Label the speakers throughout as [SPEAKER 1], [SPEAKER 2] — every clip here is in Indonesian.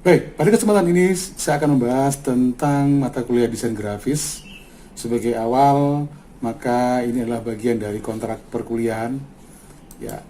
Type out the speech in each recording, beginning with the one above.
[SPEAKER 1] Baik, pada kesempatan ini saya akan membahas tentang mata kuliah desain grafis. Sebagai awal, maka ini adalah bagian dari kontrak perkuliahan. Ya,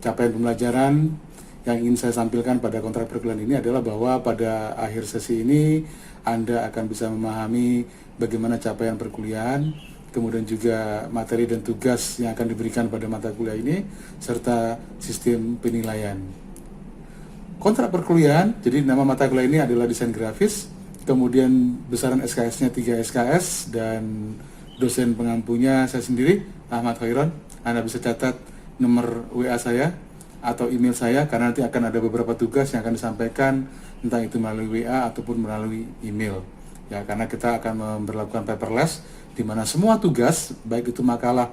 [SPEAKER 1] capaian pembelajaran yang ingin saya sampaikan pada kontrak perkuliahan ini adalah bahwa pada akhir sesi ini Anda akan bisa memahami bagaimana capaian perkuliahan, kemudian juga materi dan tugas yang akan diberikan pada mata kuliah ini, serta sistem penilaian. Kontrak perkuliahan, jadi nama mata kuliah ini adalah desain grafis, kemudian besaran SKS-nya 3 SKS, dan dosen pengampunya saya sendiri, Ahmad Khairon. Anda bisa catat nomor WA saya atau email saya, karena nanti akan ada beberapa tugas yang akan disampaikan, entah itu melalui WA ataupun melalui email. Ya, karena kita akan memperlakukan paperless, di mana semua tugas, baik itu makalah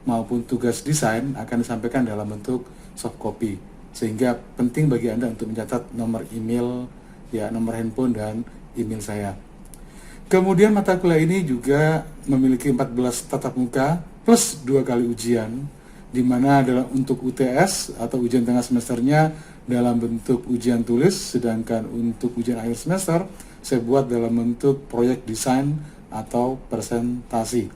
[SPEAKER 1] maupun tugas desain, akan disampaikan dalam bentuk soft copy. Sehingga penting bagi Anda untuk mencatat nomor email, ya, nomor handphone dan email saya. Kemudian mata kuliah ini juga memiliki 14 tatap muka plus 2 kali ujian, di mana adalah untuk UTS atau ujian tengah semesternya dalam bentuk ujian tulis, sedangkan untuk ujian akhir semester saya buat dalam bentuk proyek desain atau presentasi.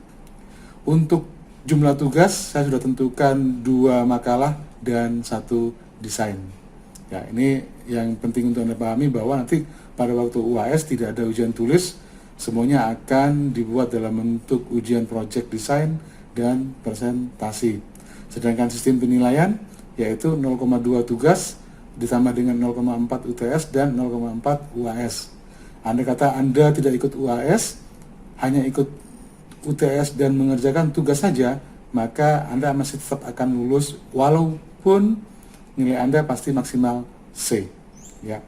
[SPEAKER 1] Untuk jumlah tugas saya sudah tentukan 2 makalah dan 1 desain. Ya, ini yang penting untuk Anda pahami, bahwa nanti pada waktu UAS tidak ada ujian tulis, semuanya akan dibuat dalam bentuk ujian project design dan presentasi. Sedangkan sistem penilaian yaitu 0,2 tugas ditambah dengan 0,4 UTS dan 0,4 UAS. Anda kata Anda tidak ikut UAS, hanya ikut UTS dan mengerjakan tugas saja, maka Anda masih tetap akan lulus walaupun nilai Anda pasti maksimal C. Ya.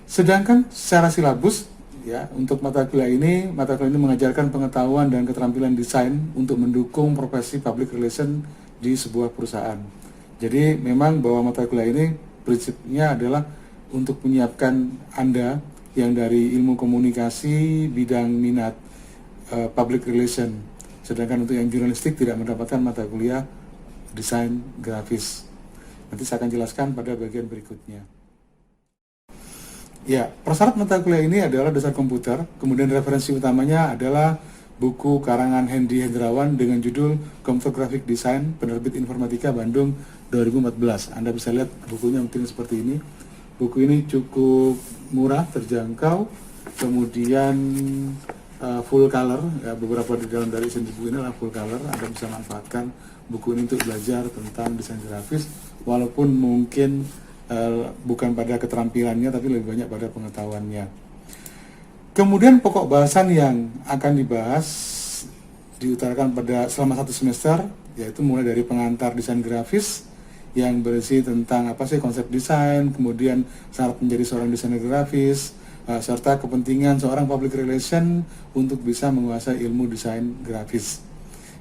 [SPEAKER 1] Sedangkan secara silabus, ya, untuk mata kuliah ini mengajarkan pengetahuan dan keterampilan desain untuk mendukung profesi public relation di sebuah perusahaan. Jadi memang bahwa mata kuliah ini prinsipnya adalah untuk menyiapkan Anda yang dari ilmu komunikasi bidang minat public relation. Sedangkan untuk yang jurnalistik tidak mendapatkan mata kuliah desain grafis. Nanti saya akan jelaskan pada bagian berikutnya. Ya, prasyarat mata kuliah ini adalah dasar komputer, kemudian referensi utamanya adalah buku karangan Hendy Hendrawan dengan judul Computer Graphic Design, penerbit Informatika Bandung 2014. Anda bisa lihat bukunya mungkin seperti ini. Buku ini cukup murah, terjangkau, kemudian full color, ya, beberapa di dalam dari isi buku ini adalah full color. Anda bisa manfaatkan buku ini untuk belajar tentang desain grafis, walaupun mungkin bukan pada keterampilannya, tapi lebih banyak pada pengetahuannya. Kemudian pokok bahasan yang akan dibahas diutarakan pada selama 1 semester, yaitu mulai dari pengantar desain grafis yang berisi tentang apa sih konsep desain, kemudian syarat menjadi seorang desainer grafis, serta kepentingan seorang public relation untuk bisa menguasai ilmu desain grafis.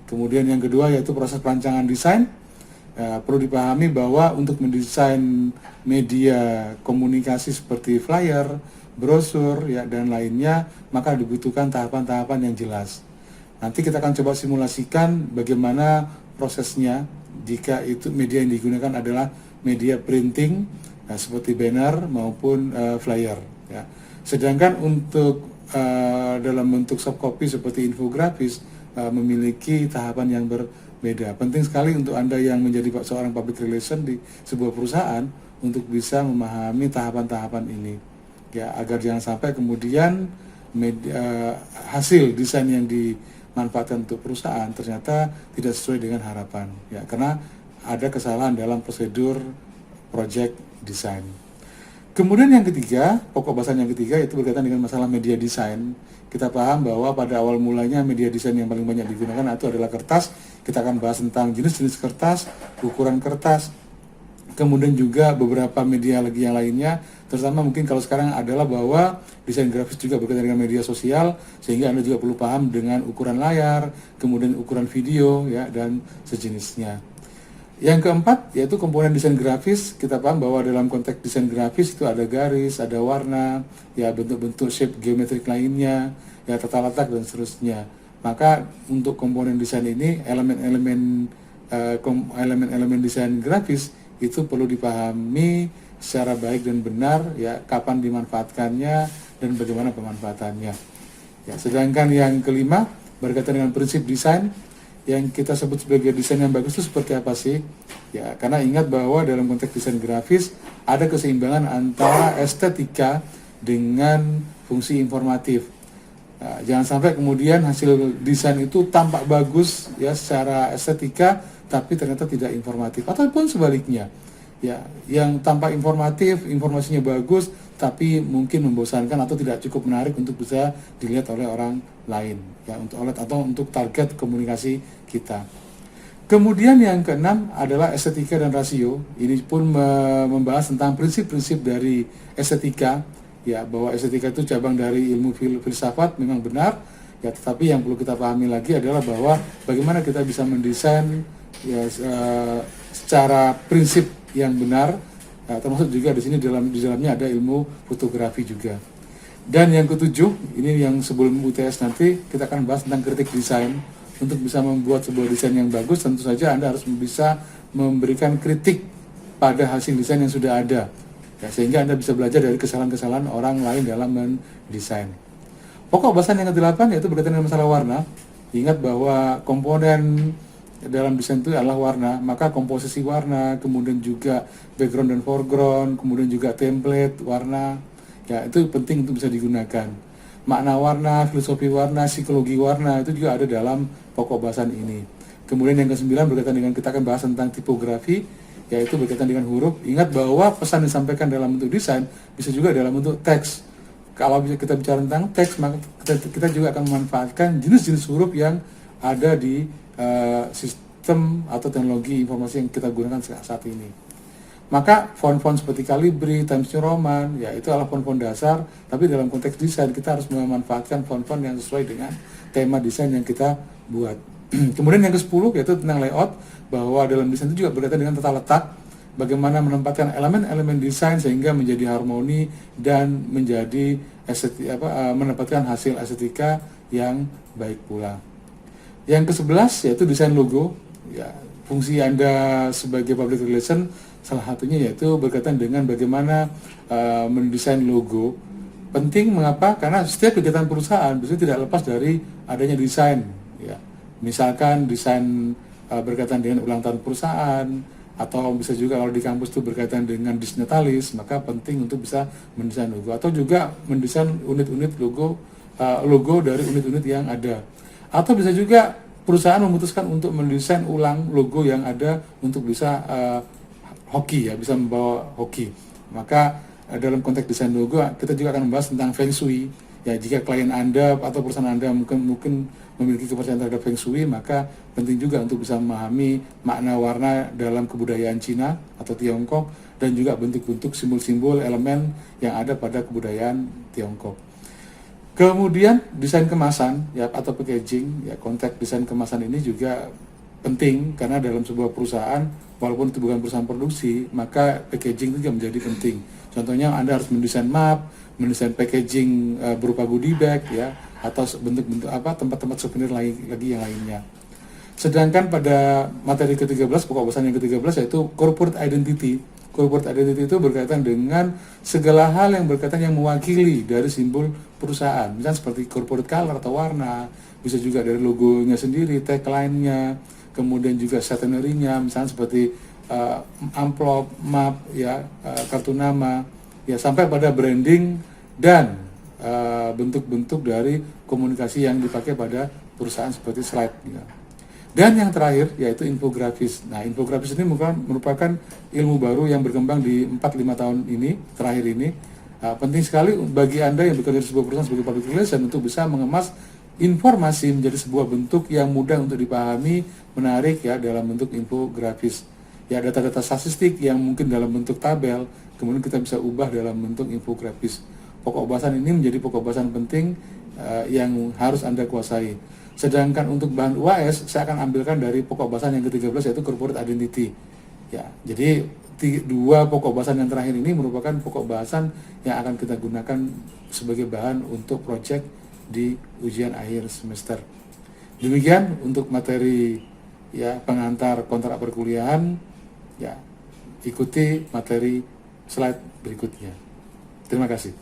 [SPEAKER 1] Kemudian yang kedua yaitu proses perancangan desain. Perlu dipahami bahwa untuk mendesain media komunikasi seperti flyer, brosur, ya, dan lainnya, maka dibutuhkan tahapan-tahapan yang jelas. Nanti kita akan coba simulasikan bagaimana prosesnya jika itu media yang digunakan adalah media printing, seperti banner maupun flyer. Ya. Sedangkan untuk dalam bentuk soft copy seperti infografis memiliki tahapan yang berbeda. Penting sekali untuk Anda yang menjadi seorang public relation di sebuah perusahaan untuk bisa memahami tahapan-tahapan ini, ya, agar jangan sampai kemudian hasil desain yang dimanfaatkan untuk perusahaan ternyata tidak sesuai dengan harapan, ya, karena ada kesalahan dalam prosedur project design. Kemudian yang ketiga, pokok bahasan yang ketiga itu berkaitan dengan masalah media desain. Kita paham bahwa pada awal mulanya media desain yang paling banyak digunakan itu adalah kertas. Kita akan bahas tentang jenis-jenis kertas, ukuran kertas, kemudian juga beberapa media lagi yang lainnya. Terutama mungkin kalau sekarang adalah bahwa desain grafis juga berkaitan dengan media sosial, sehingga Anda juga perlu paham dengan ukuran layar, kemudian ukuran video, ya, dan sejenisnya. Yang keempat yaitu komponen desain grafis. Kita paham bahwa dalam konteks desain grafis itu ada garis, ada warna, ya, bentuk-bentuk shape geometrik lainnya, ya, tata letak dan seterusnya. Maka untuk komponen desain ini elemen-elemen desain grafis itu perlu dipahami secara baik dan benar, ya, kapan dimanfaatkannya dan bagaimana pemanfaatannya. Ya, sedangkan yang kelima berkaitan dengan prinsip desain, yang kita sebut sebagai desain yang bagus itu seperti apa sih? Ya, karena ingat bahwa dalam konteks desain grafis ada keseimbangan antara estetika dengan fungsi informatif. Nah, jangan sampai kemudian hasil desain itu tampak bagus ya secara estetika, tapi ternyata tidak informatif, ataupun sebaliknya. Ya, yang tampak informatif, informasinya bagus, tapi mungkin membosankan atau tidak cukup menarik untuk bisa dilihat oleh orang lain, ya, untuk target komunikasi kita. Kemudian yang keenam adalah estetika dan rasio. Ini pun membahas tentang prinsip-prinsip dari estetika, ya, bahwa estetika itu cabang dari ilmu filsafat, memang benar, ya, tetapi yang perlu kita pahami lagi adalah bahwa bagaimana kita bisa mendesain ya secara prinsip yang benar, termasuk juga di sini di dalamnya ada ilmu fotografi juga. Dan yang ketujuh, ini yang sebelum UTS nanti kita akan bahas tentang kritik desain. Untuk bisa membuat sebuah desain yang bagus, tentu saja Anda harus bisa memberikan kritik pada hasil desain yang sudah ada, ya, sehingga Anda bisa belajar dari kesalahan-kesalahan orang lain dalam mendesain. Pokok bahasan yang ke-8 yaitu berkaitan dengan masalah warna. Ingat bahwa komponen dalam desain itu adalah warna, maka komposisi warna, kemudian juga background dan foreground, kemudian juga template warna, ya, itu penting untuk bisa digunakan. Makna warna, filosofi warna, psikologi warna itu juga ada dalam pokok bahasan ini. Kemudian yang ke-9 berkaitan dengan, kita akan bahas tentang tipografi, yaitu berkaitan dengan huruf. Ingat bahwa pesan disampaikan dalam bentuk desain bisa juga dalam bentuk teks. Kalau kita bicara tentang teks, maka kita juga akan memanfaatkan jenis-jenis huruf yang ada di sistem atau teknologi informasi yang kita gunakan saat ini. Maka font-font seperti Calibri, Times New Roman, ya, itu adalah font-font dasar, tapi dalam konteks desain kita harus memanfaatkan font-font yang sesuai dengan tema desain yang kita buat. Kemudian yang ke-10 yaitu tentang layout, bahwa dalam desain itu juga berkaitan dengan tata letak, bagaimana menempatkan elemen-elemen desain sehingga menjadi harmoni dan menjadi mendapatkan hasil estetika yang baik pula. Yang ke-11 yaitu desain logo, ya, fungsi Anda sebagai public relation salah satunya yaitu berkaitan dengan bagaimana mendesain logo. Penting, mengapa? Karena setiap kegiatan perusahaan biasanya tidak lepas dari adanya desain, ya. Misalkan desain berkaitan dengan ulang tahun perusahaan, atau bisa juga kalau di kampus itu berkaitan dengan disnatalis, maka penting untuk bisa mendesain logo, atau juga mendesain unit-unit logo dari unit-unit yang ada. Atau bisa juga perusahaan memutuskan untuk mendesain ulang logo yang ada untuk bisa hoki, ya, bisa membawa hoki. Maka dalam konteks desain logo kita juga akan membahas tentang Feng Shui. Ya, jika klien Anda atau perusahaan Anda mungkin memiliki kepercayaan terhadap Feng Shui, maka penting juga untuk bisa memahami makna warna dalam kebudayaan Cina atau Tiongkok, dan juga bentuk-bentuk simbol-simbol elemen yang ada pada kebudayaan Tiongkok. Kemudian desain kemasan, ya, atau packaging, ya, konteks desain kemasan ini juga penting karena dalam sebuah perusahaan, walaupun itu bukan perusahaan produksi, maka packaging itu juga menjadi penting. Contohnya Anda harus mendesain map, mendesain packaging berupa goodie bag, ya, atau bentuk-bentuk tempat-tempat souvenir lagi yang lainnya. Sedangkan pada materi ke-13, pokok bahasan yang ke-13 yaitu corporate identity. Corporate identity itu berkaitan dengan segala hal yang berkaitan yang mewakili dari simbol perusahaan. Misalnya seperti corporate color atau warna, bisa juga dari logonya sendiri, tagline-nya, kemudian juga centenary-nya, misalnya seperti amplop, map, ya, kartu nama, ya, sampai pada branding dan bentuk-bentuk dari komunikasi yang dipakai pada perusahaan seperti slide, ya. Dan yang terakhir yaitu infografis. Nah, infografis ini merupakan ilmu baru yang berkembang di 4-5 tahun ini, terakhir ini. Penting sekali bagi Anda yang bekerja di sebuah perusahaan sebagai public relation untuk bisa mengemas informasi menjadi sebuah bentuk yang mudah untuk dipahami, menarik, ya, dalam bentuk infografis. Ya, data-data statistik yang mungkin dalam bentuk tabel, kemudian kita bisa ubah dalam bentuk infografis. Pokok bahasan ini menjadi pokok bahasan penting yang harus Anda kuasai. Sedangkan untuk bahan UAS, saya akan ambilkan dari pokok bahasan yang ke-13 yaitu corporate identity. Ya, jadi dua pokok bahasan yang terakhir ini merupakan pokok bahasan yang akan kita gunakan sebagai bahan untuk proyek di ujian akhir semester. Demikian untuk materi, ya, pengantar kontrak perkuliahan. Ya, ikuti materi slide berikutnya. Terima kasih.